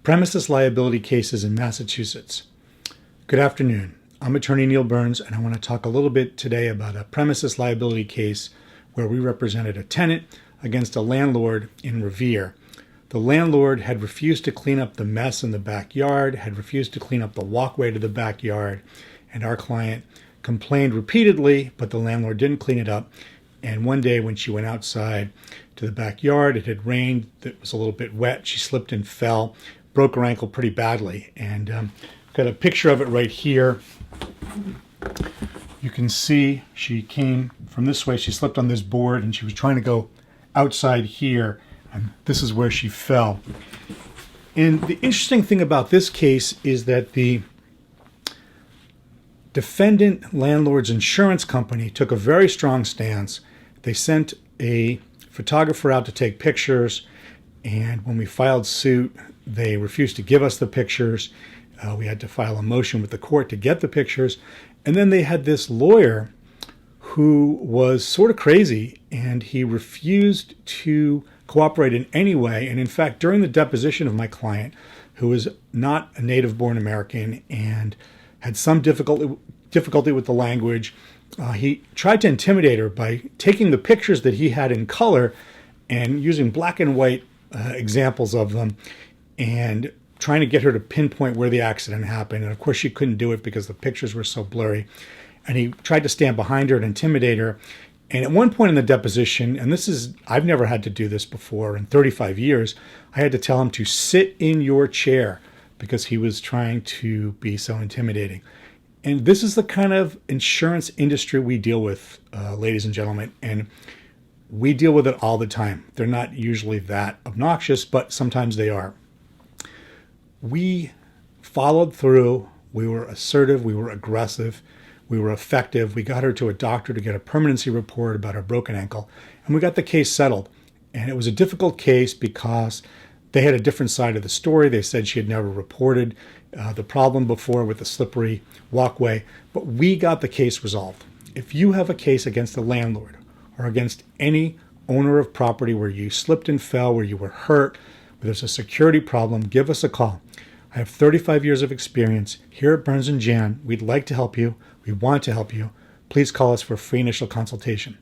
Premises liability cases in Massachusetts. Good afternoon. I'm attorney Neil Burns, and I want to talk a little bit today about a premises liability case where we represented a tenant against a landlord in Revere. The landlord had refused to clean up the mess in the backyard, had refused to clean up the walkway to the backyard, and our client complained repeatedly, but the landlord didn't clean it up. And one day when she went outside to the backyard, it had rained, it was a little bit wet, she slipped and fell, broke her ankle pretty badly. And got a picture of it right here. You can see she came from this way, she slipped on this board and she was trying to go outside here, and this is where she fell. And the interesting thing about this case is that the defendant landlord's insurance company took a very strong stance. They sent a photographer out to take pictures, and when we filed suit, they refused to give us the pictures. We had to file a motion with the court to get the pictures. And then they had this lawyer who was sort of crazy, and he refused to cooperate in any way. And in fact, during the deposition of my client, who was not a native-born American and had some difficulty with the language, he tried to intimidate her by taking the pictures that he had in color and using black and white examples of them and trying to get her to pinpoint where the accident happened. And of course, she couldn't do it because the pictures were so blurry. And he tried to stand behind her and intimidate her. And at one point in the deposition, and I've never had to do this before in 35 years, I had to tell him to sit in your chair because he was trying to be so intimidating. And this is the kind of insurance industry we deal with, ladies and gentlemen. And we deal with it all the time. They're not usually that obnoxious, but sometimes they are. We followed through. We were assertive. We were aggressive. We were effective. We got her to a doctor to get a permanency report about her broken ankle, and we got the case settled. And it was a difficult case because they had a different side of the story. They said she had never reported the problem before with the slippery walkway, but we got the case resolved. If you have a case against a landlord or against any owner of property where you slipped and fell, where you were hurt, where there's a security problem, give us a call. I have 35 years of experience here at Burns & Jan. We'd like to help you. We want to help you. Please call us for a free initial consultation.